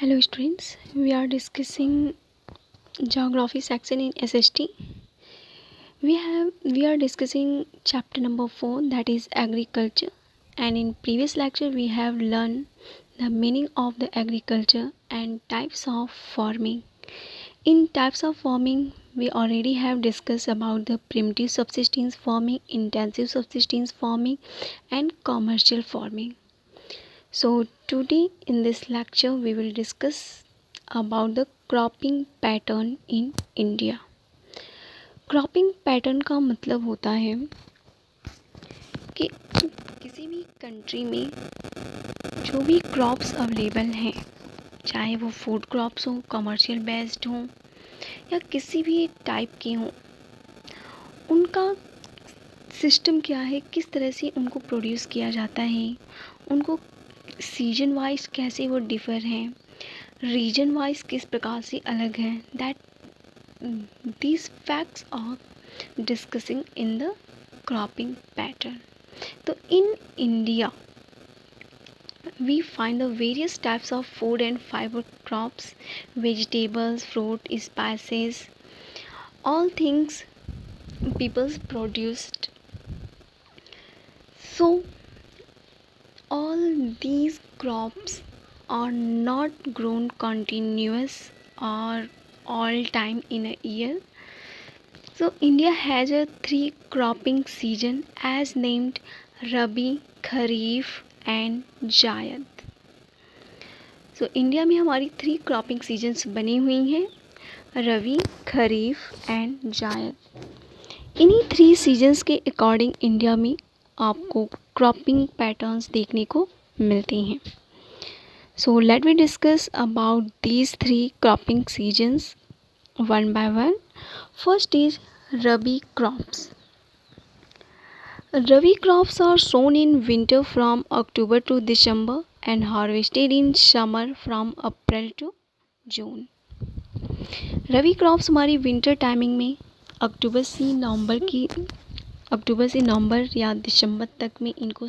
Hello students, we are discussing geography section in SST. We are discussing chapter number 4, that is agriculture, and in previous lecture we have learned the meaning of the agriculture and types of farming. In types of farming we already have discussed about the primitive subsistence farming, intensive subsistence farming and commercial farming. So today in this lecture we will discuss about the cropping pattern in India. Cropping pattern का मतलब होता है कि किसी भी country में जो भी क्रॉप्स अवेलेबल हैं, चाहे वो फूड क्रॉप्स हों, कमर्शियल बेस्ड हों या किसी भी टाइप के हों, उनका सिस्टम क्या है, किस तरह से उनको प्रोड्यूस किया जाता है, उनको सीजन वाइज कैसे वो डिफ़र हैं, रीजन वाइज किस प्रकार से अलग हैं, that these facts are discussing in the cropping pattern. So in India we find the various types of food and fiber crops, vegetables, fruit, spices, all things people produced. So all these crops are not grown continuous or all time in a year. So India has a 3 cropping season as named Rabi, Kharif and Zaid. So India में हमारी 3 cropping seasons बनी हुई हैं, रबी, खरीफ and जायद। इन्हीं 3 seasons के according India में आपको क्रॉपिंग पैटर्न्स देखने को मिलते हैं। So let me discuss about these 3 cropping seasons one by one. First is Rabi crops. Rabi crops are sown in winter from October to December and harvested in summer from April to June. Rabi crops हमारी winter timing में अक्टूबर से नवंबर या दिसंबर तक में इनको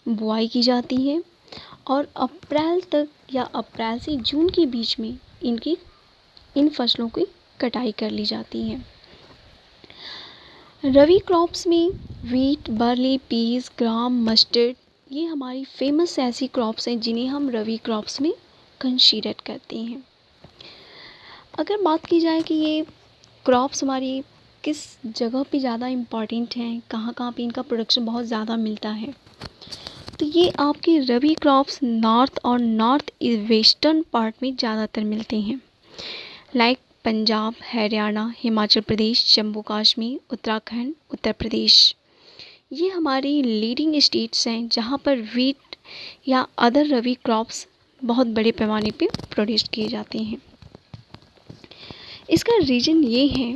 बुआई की जाती है और अप्रैल तक या अप्रैल से जून के बीच में इन फसलों की कटाई कर ली जाती है। रबी क्रॉप्स में वीट, बार्ली, पीस, ग्राम, मस्टर्ड, ये हमारी फेमस ऐसी क्रॉप्स हैं जिन्हें हम रबी क्रॉप्स में कंसीडर करते हैं। अगर बात की जाए कि ये क्रॉप्स हमारी किस जगह पे ज़्यादा इम्पॉर्टेंट हैं, कहाँ कहाँ पे इनका प्रोडक्शन बहुत ज़्यादा मिलता है, तो ये आपके रबी क्रॉप्स नॉर्थ और नॉर्थ वेस्टर्न पार्ट में ज़्यादातर मिलते हैं, लाइक पंजाब, हरियाणा, हिमाचल प्रदेश, जम्मू कश्मीर, उत्तराखंड, उत्तर प्रदेश। ये हमारी लीडिंग स्टेट्स हैं जहाँ पर वीट या अदर रबी क्रॉप्स बहुत बड़े पैमाने पे प्रोड्यूस किए जाते हैं। इसका रीज़न ये है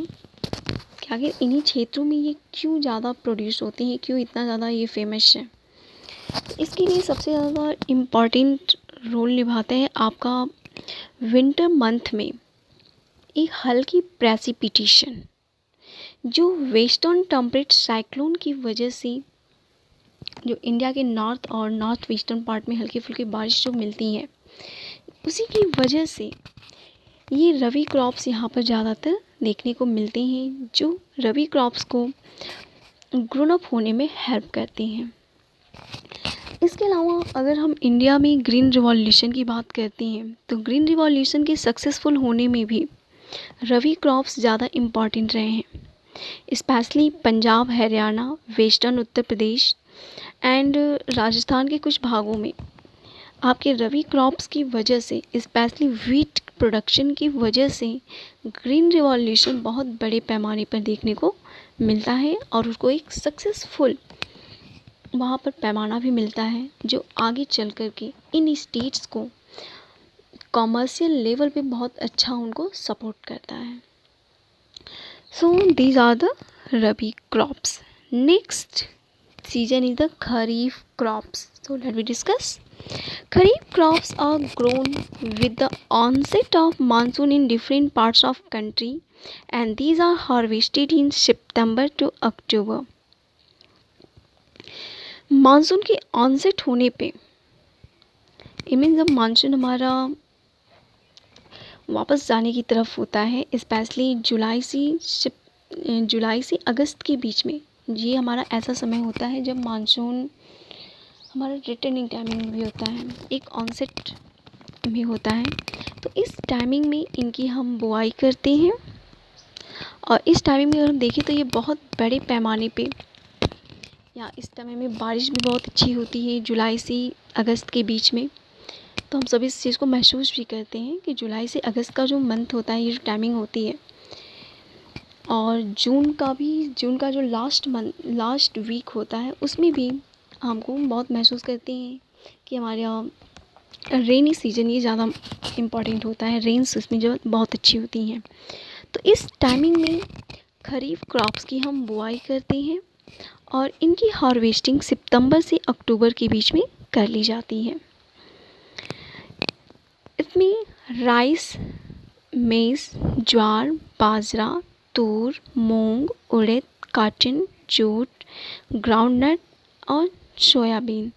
कि आगे इन्हीं क्षेत्रों में ये क्यों ज़्यादा प्रोड्यूस होते हैं, क्यों इतना ज़्यादा ये फेमस है। इसके लिए सबसे ज़्यादा इम्पॉर्टेंट रोल निभाता है आपका विंटर मंथ में एक हल्की प्रेसिपिटेशन, जो वेस्टर्न टेम्परेट साइक्लोन की वजह से जो इंडिया के नॉर्थ और नॉर्थ वेस्टर्न पार्ट में हल्की फुल्की बारिश जो मिलती है, उसी की वजह से ये रबी क्रॉप्स यहाँ पर ज़्यादातर देखने को मिलते हैं, जो रबी क्रॉप्स को ग्रोन अप होने में हेल्प करते हैं। इसके अलावा अगर हम इंडिया में ग्रीन रिवॉल्यूशन की बात करते हैं, तो ग्रीन रिवॉल्यूशन के सक्सेसफुल होने में भी रबी क्रॉप्स ज़्यादा इम्पॉर्टेंट रहे हैं, specially Punjab, Haryana, western Uttar Pradesh and Rajasthan के कुछ भागों में आपके रबी क्रॉप्स की वजह से, स्पेशली वीट प्रोडक्शन की वजह से ग्रीन रिवॉल्यूशन बहुत बड़े पैमाने पर देखने को मिलता है और उसको एक सक्सेसफुल वहाँ पर पैमाना भी मिलता है, जो आगे चल कर के इन स्टेट्स को कॉमर्शियल लेवल पे बहुत अच्छा उनको सपोर्ट करता है। So these are the rabi crops. Next season is the kharif crops. So let me discuss. Kharif crops are grown with the onset of monsoon in different parts of country and these are harvested in September to October. Monsoon के onset होने पे, I mean जब monsoon हमारा वापस जाने की तरफ होता है, स्पेशली जुलाई से अगस्त के बीच में। ये हमारा ऐसा समय होता है जब मानसून हमारा रिटर्निंग टाइमिंग भी होता है, एक ऑनसेट भी होता है। तो इस टाइमिंग में इनकी हम बुआई करते हैं, और इस टाइमिंग में अगर हम देखें तो ये बहुत बड़े पैमाने पे, या इस समय में बारिश भी बहुत अच्छी होती है जुलाई से अगस्त के बीच में। तो हम सभी इस चीज़ को महसूस भी करते हैं कि जुलाई से अगस्त का जो मंथ होता है, ये जो टाइमिंग होती है, और जून का जो लास्ट वीक होता है, उसमें भी हमको बहुत महसूस करते हैं कि हमारे यहाँ रेनी सीजन ये ज़्यादा इम्पॉर्टेंट होता है, रेन्स उसमें जो बहुत अच्छी होती हैं। तो इस टाइमिंग में खरीफ क्रॉप्स की हम बुआई करते हैं, और इनकी हार्वेस्टिंग सितंबर से अक्टूबर के बीच में कर ली जाती है। इसमें राइस, मेज़, ज्वार, बाजरा, तूर, मूंग, उड़द, कॉटन, जूट, ग्राउंडनट और soybean,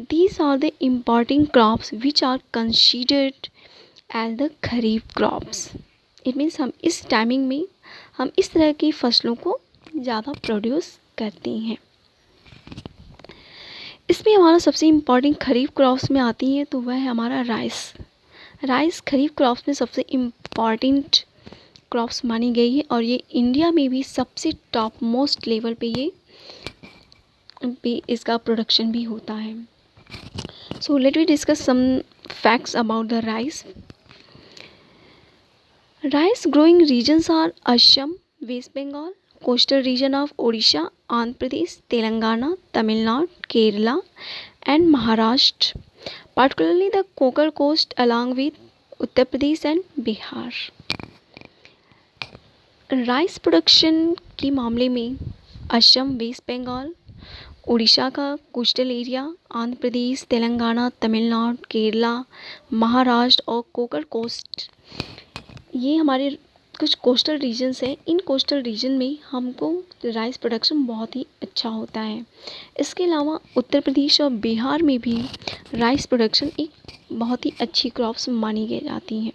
these are the important crops which are considered as the kharif crops. It means हम इस टाइमिंग में हम इस तरह की फसलों को ज़्यादा प्रोड्यूस करते हैं। इसमें हमारा सबसे इम्पॉर्टेंट खरीफ क्रॉप्स में आती है, तो वह है हमारा राइस खरीफ क्रॉप्स में सबसे इम्पॉर्टेंट क्रॉप्स मानी गई है, और ये इंडिया में भी सबसे टॉप मोस्ट लेवल पे इसका प्रोडक्शन भी होता है। So let we discuss some facts about the rice. Rice growing regions are Assam, waste Bengal, coastal region of Odisha, Andhra Pradesh, Telangana, Tamil Nadu, Kerala and Maharashtra, particularly the Konkan coast along with Uttar Pradesh and Bihar। Rice production के मामले में Assam, waste Bengal, Orissa का coastal area, Andhra Pradesh, Telangana, Tamil Nadu, Kerala, Maharashtra और Konkan coast, ये हमारे कुछ coastal regions हैं। इन coastal region में हमको राइस प्रोडक्शन बहुत ही अच्छा होता है। इसके अलावा उत्तर प्रदेश और बिहार में भी राइस प्रोडक्शन एक बहुत ही अच्छी क्रॉप्स मानी गई जाती हैं।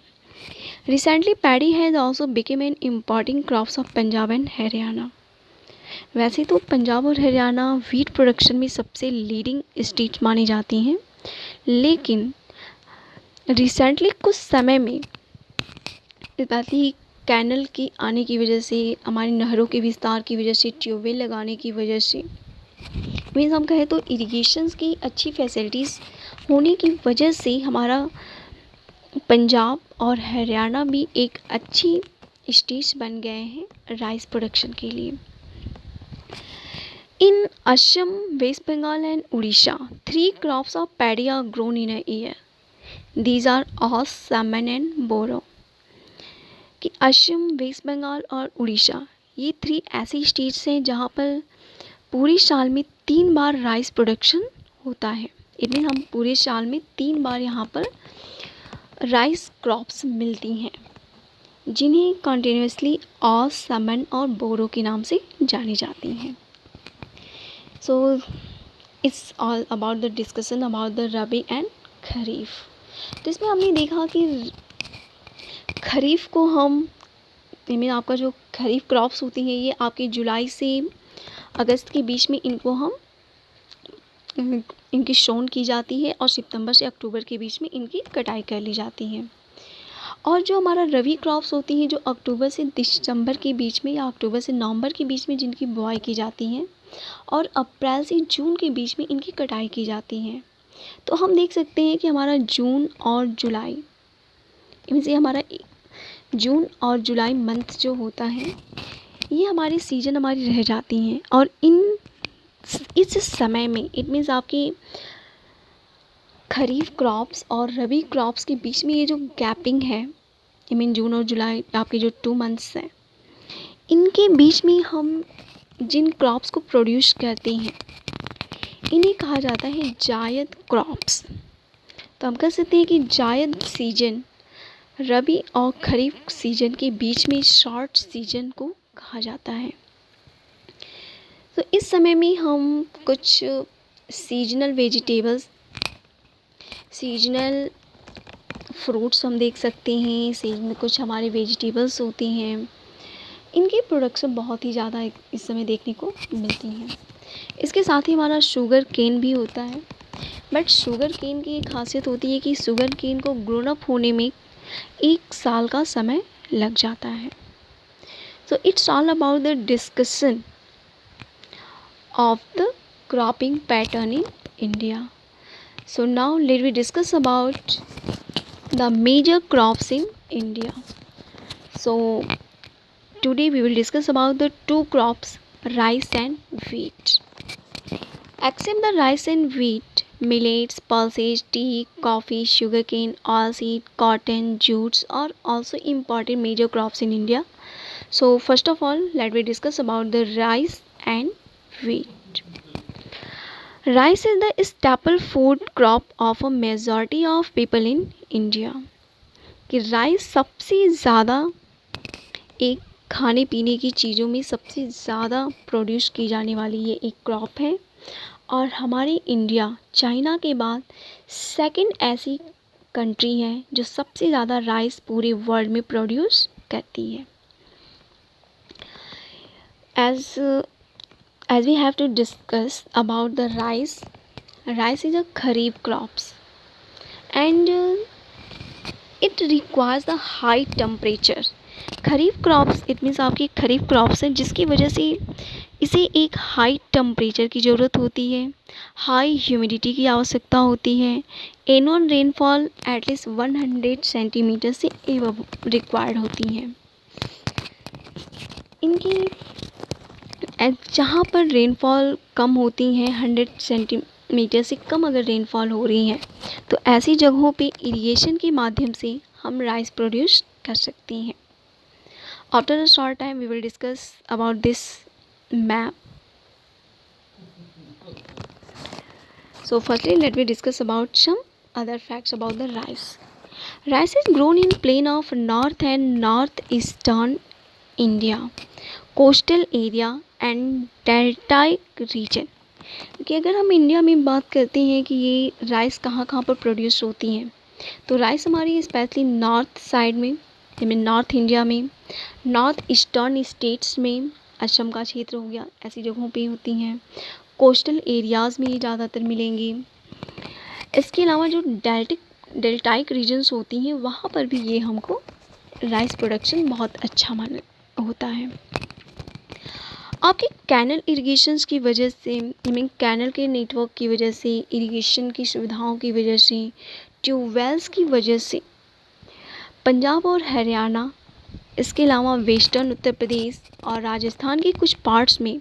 Recently paddy has also became an important crops of Punjab and Haryana. वैसे तो पंजाब और हरियाणा वीट प्रोडक्शन में सबसे लीडिंग स्टेट मानी जाती हैं, लेकिन रिसेंटली कुछ समय में कैनल की आने की वजह से, हमारी नहरों के विस्तार की वजह से, ट्यूबवेल लगाने की वजह से, मीन्स हम कहें तो इरिगेशंस की अच्छी फैसिलिटीज़ होने की वजह से हमारा पंजाब और हरियाणा भी एक अच्छी स्टेट बन गए हैं राइस प्रोडक्शन के लिए। In Assam, waste Bengal and Orissa, 3 crops of paddy are grown in a year. These are Oss, Salmon and Boro। कि असम, वेस्ट बंगाल और उड़ीसा, ये 3 ऐसे स्टेट्स हैं जहाँ पर पूरे साल में 3 बार राइस प्रोडक्शन होता है। इनमें हम पूरे साल में 3 बार यहाँ पर राइस क्रॉप्स मिलती हैं, जिन्हें कंटिन्यूसली ऑस, समन और बोरो के नाम से जानी जाती हैं। So it's all about the discussion about the rabi and kharif. तो इसमें हमने देखा कि खरीफ को हम आपका जो खरीफ क्रॉप्स होती हैं, ये आपके जुलाई से अगस्त के बीच में इनकी सोन की जाती है, और सितंबर से अक्टूबर के बीच में इनकी कटाई कर ली जाती है। और जो हमारा रबी क्रॉप्स होती हैं, जो अक्टूबर से दिसंबर के बीच में या अक्टूबर से नवंबर के बीच में जिनकी बुआई की जाती हैं, और अप्रैल से जून के बीच में इनकी कटाई की जाती हैं। तो हम देख सकते हैं कि हमारा जून और जुलाई, इनसे हमारा जून और जुलाई मंथ जो होता है, ये हमारी सीजन हमारी रह जाती हैं, और इस समय में इट मीन्स आपकी खरीफ क्रॉप्स और रबी क्रॉप्स के बीच में ये जो गैपिंग है, आई मीन जून और जुलाई आपके जो 2 मंथ्स हैं, इनके बीच में हम जिन क्रॉप्स को प्रोड्यूस करते हैं, इन्हें कहा जाता है जायद क्रॉप्स। तो हम कह सकते हैं कि जायद सीजन रबी और खरीफ सीजन के बीच में शॉर्ट सीजन को कहा जाता है। तो इस समय में हम कुछ सीजनल वेजिटेबल्स, सीजनल फ्रूट्स हम देख सकते हैं, सेज में कुछ हमारे वेजिटेबल्स होते हैं। इनकी प्रोडक्शन बहुत ही ज़्यादा इस समय देखने को मिलती हैं। इसके साथ ही हमारा शुगर केन भी होता है, बट शुगर केन की एक खासियत होती है कि शुगर केन को ग्रोन अप होने में 1 साल का समय लग जाता है। सो it's all about the discussion of the cropping pattern in India. So now let me discuss about the major crops in India. So today we will discuss about the two crops, rice and wheat. Except the rice and wheat, millets, pulses, tea, coffee, sugarcane, oilseed, cotton, jutes are also important major crops in India. So first of all, let me discuss about the rice and wheat. Rice is the staple food crop of a majority of people in India. कि rice सबसे ज़्यादा एक खाने पीने की चीज़ों में सबसे ज़्यादा प्रोड्यूस की जाने वाली ये एक क्रॉप है, और हमारे इंडिया चाइना के बाद सेकंड ऐसी कंट्री है जो सबसे ज़्यादा राइस पूरे वर्ल्ड में प्रोड्यूस करती है. As we have to discuss about the rice is a kharif crops and it requires the high temperature. Kharif crops it means आपकी खरीफ क्रॉप्स हैं जिसकी वजह से इसे एक हाई टेम्परेचर की ज़रूरत होती है, हाई ह्यूमिडिटी की आवश्यकता होती है, एनुअल रेनफॉल एटलीस्ट 100 सेंटीमीटर से एबव रिक्वायर्ड होती हैं. इनकी जहाँ पर रेनफॉल कम होती हैं, 100 सेंटीमीटर से कम अगर रेनफॉल हो रही है तो ऐसी जगहों पे इरिगेशन के माध्यम से हम राइस प्रोड्यूस कर सकते हैं. After a short time we will discuss about this map. So firstly let me discuss about some other facts about the rice. Rice is grown in plain of north and northeastern India, coastal area and deltaic region. कि अगर हम India में बात करते हैं कि ये rice कहाँ कहाँ पर प्रोड्यूस होती हैं, तो राइस हमारी स्पेशली नॉर्थ साइड में, मीन नॉर्थ इंडिया में, नॉर्थ ईस्टर्न स्टेट्स में, असम का क्षेत्र हो गया, ऐसी जगहों पे होती हैं. कोस्टल एरियाज़ में ये ज़्यादातर मिलेंगी. इसके अलावा जो डेल्टाइक रीजन्स होती हैं वहाँ पर भी ये हमको राइस प्रोडक्शन बहुत अच्छा होता है. आपके कैनल इरिगेशंस की वजह से, मीन कैनल के नेटवर्क की वजह से, इरिगेशन की सुविधाओं की वजह से, ट्यूबवेल्स की वजह से पंजाब और हरियाणा, इसके अलावा वेस्टर्न उत्तर प्रदेश और राजस्थान के कुछ पार्ट्स में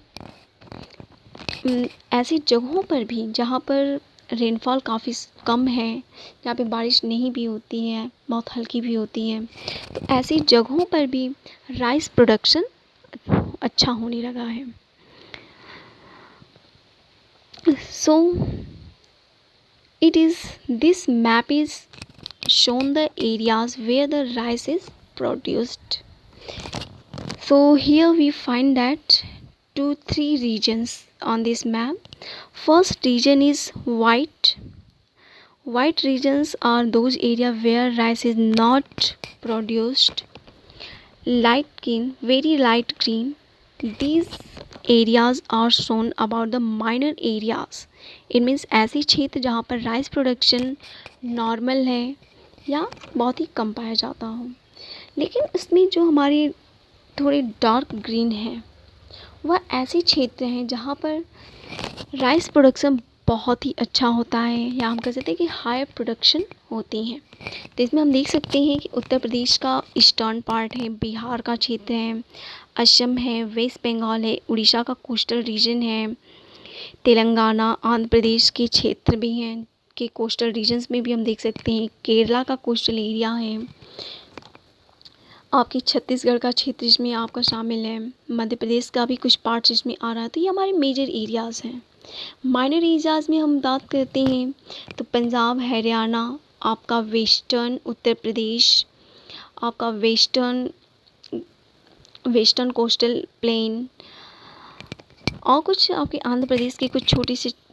ऐसी जगहों पर भी जहाँ पर रेनफॉल काफ़ी कम है, जहाँ पे बारिश नहीं भी होती है, बहुत हल्की भी होती है, तो ऐसी जगहों पर भी राइस प्रोडक्शन अच्छा होने लगा है. So this map is shown the areas where the rice is produced. So here we find that 2-3 regions on this map. First region is white. White regions are those areas where rice is not produced. Light green, very light green, these areas are shown about the minor areas. It means ऐसे क्षेत्र जहाँ पर rice production normal है या बहुत ही कम पाया जाता हो. लेकिन इसमें जो हमारे थोड़े डार्क ग्रीन है वह ऐसे क्षेत्र हैं जहाँ पर राइस प्रोडक्शन बहुत ही अच्छा होता है, या हम कह सकते हैं कि हाई प्रोडक्शन होती हैं. तो इसमें हम देख सकते हैं कि उत्तर प्रदेश का ईस्टर्न पार्ट है, बिहार का क्षेत्र है, असम है, वेस्ट बंगाल है, उड़ीसा का कोस्टल रीजन है, तेलंगाना, आंध्र प्रदेश के क्षेत्र भी हैं कि कोस्टल रीजन्स में भी हम देख सकते हैं, केरला का कोस्टल एरिया है, आपके छत्तीसगढ़ का क्षेत्र इसमें आपका शामिल है, मध्य प्रदेश का भी कुछ पार्ट्स इसमें आ रहा है. तो ये हमारे मेजर एरियाज़ हैं. माइनर एरियाज़ में हम बात करते हैं तो पंजाब, हरियाणा, आपका वेस्टर्न उत्तर प्रदेश, आपका वेस्टर्न कोस्टल प्लेन, और कुछ आपके आंध्र प्रदेश के कुछ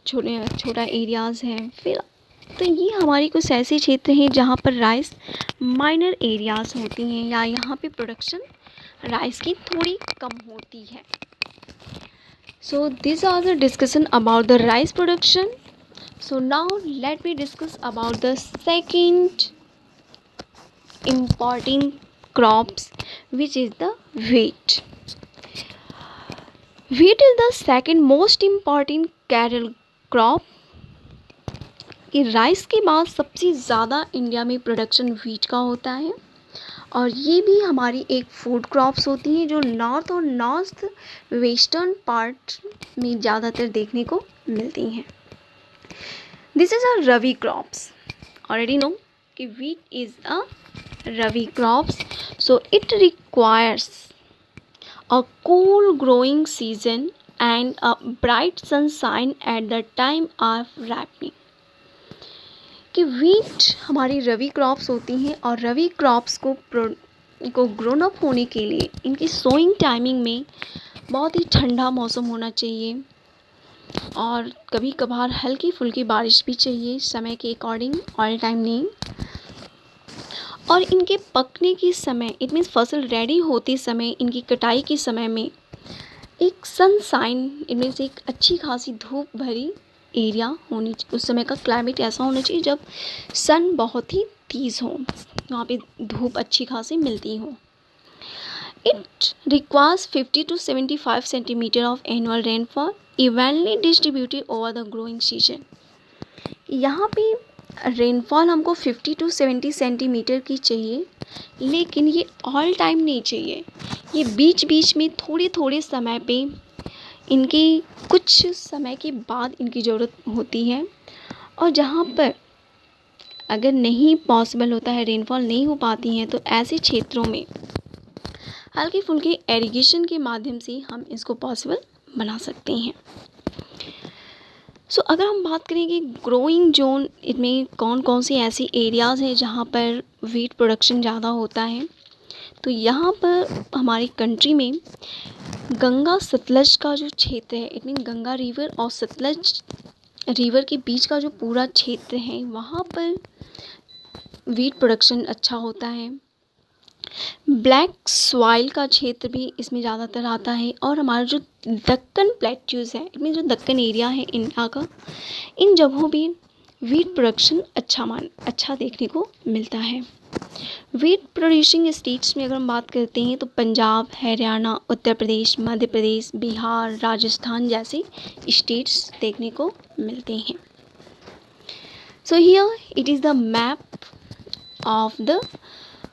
छोटा एरियाज़ हैं. फिर तो ये हमारी कुछ ऐसे क्षेत्र हैं जहाँ पर राइस माइनर एरियाज होती हैं या यहाँ पे प्रोडक्शन राइस की थोड़ी कम होती है. So these are the discussion about the rice production. So now let me discuss about the second important crops, which is the wheat. Wheat is the second most important cattle crop. कि rice के बाद सबसे ज़्यादा India में production wheat का होता है और ये भी हमारी एक फूड क्रॉप्स होती हैं जो नॉर्थ और नॉर्थ वेस्टर्न पार्ट में ज़्यादातर देखने को मिलती हैं. This is a rabi crops. Already know कि wheat is a rabi crops. So it requires a cool growing season and a bright sunshine at the time of ripening. कि व्हीट हमारी रवि क्रॉप्स होती हैं और रवि क्रॉप्स को ग्रोन अप होने के लिए इनकी सोइंग टाइमिंग में बहुत ही ठंडा मौसम होना चाहिए और कभी कभार हल्की फुल्की बारिश भी चाहिए समय के अकॉर्डिंग, ऑल टाइम नहीं. और इनके पकने के समय इट मीन्स फसल रेडी होते समय इनकी कटाई के समय में एक सनशाइन इट मीन्स एक अच्छी खासी धूप भरी एरिया होनी चाहिए. उस समय का क्लाइमेट ऐसा होना चाहिए जब सन बहुत ही तेज़ हो, वहाँ पे धूप अच्छी खासी मिलती हो. It requires 50 to 75 centimetre of annual rainfall evenly distributed over the growing season. यहाँ पे रेनफॉल हमको 50 to 70 सेंटीमीटर की चाहिए, लेकिन ये ऑल टाइम नहीं चाहिए. ये बीच बीच में थोड़े थोड़े समय पे इनकी कुछ समय के बाद इनकी ज़रूरत होती है. और जहाँ पर अगर नहीं पॉसिबल होता है, रेनफॉल नहीं हो पाती हैं, तो ऐसे क्षेत्रों में हल्की फुल्की एरीगेशन के माध्यम से हम इसको पॉसिबल बना सकते हैं. सो अगर हम बात करें कि ग्रोइंग जोन इनमें कौन कौन सी ऐसी एरियाज़ हैं जहाँ पर व्हीट प्रोडक्शन ज़्यादा होता है, तो यहाँ पर हमारी कंट्री में गंगा सतलज का जो क्षेत्र है, इट मीन गंगा रिवर और सतलज रिवर के बीच का जो पूरा क्षेत्र है, वहाँ पर व्हीट प्रोडक्शन अच्छा होता है. ब्लैक सॉइल का क्षेत्र भी इसमें ज़्यादातर आता है. और हमारा जो दक्कन प्लेट्यूज़ है, इट मीन जो दक्कन एरिया है इंडिया का, इन जगहों भी व्हीट प्रोडक्शन अच्छा देखने को मिलता है. व्हीट प्रोड्यूसिंग स्टेट्स में अगर हम बात करते हैं तो पंजाब, हरियाणा, उत्तर प्रदेश, मध्य प्रदेश, बिहार, राजस्थान जैसे स्टेट्स देखने को मिलते हैं. So here it is the map of the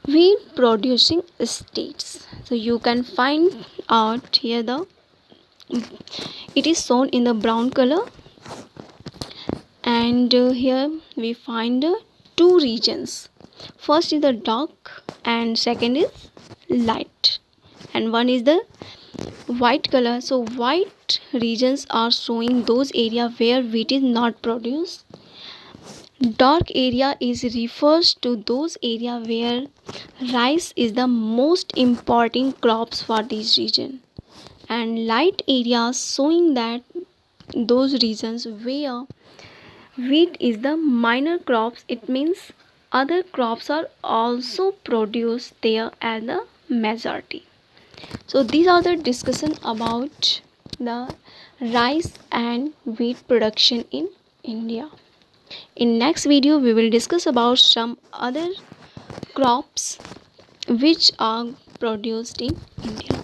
wheat producing states. So you can find out here it is shown in the brown color, and here we find two regions. First is the dark and second is light, and one is the white color. So white regions are showing those area where wheat is not produced. Dark area is refers to those area where rice is the most important crops for this region, and light areas showing that those regions where wheat is the minor crops. It means other crops are also produced there as the majority. So these are the discussion about the rice and wheat production in India. In next video we will discuss about some other crops which are produced in India.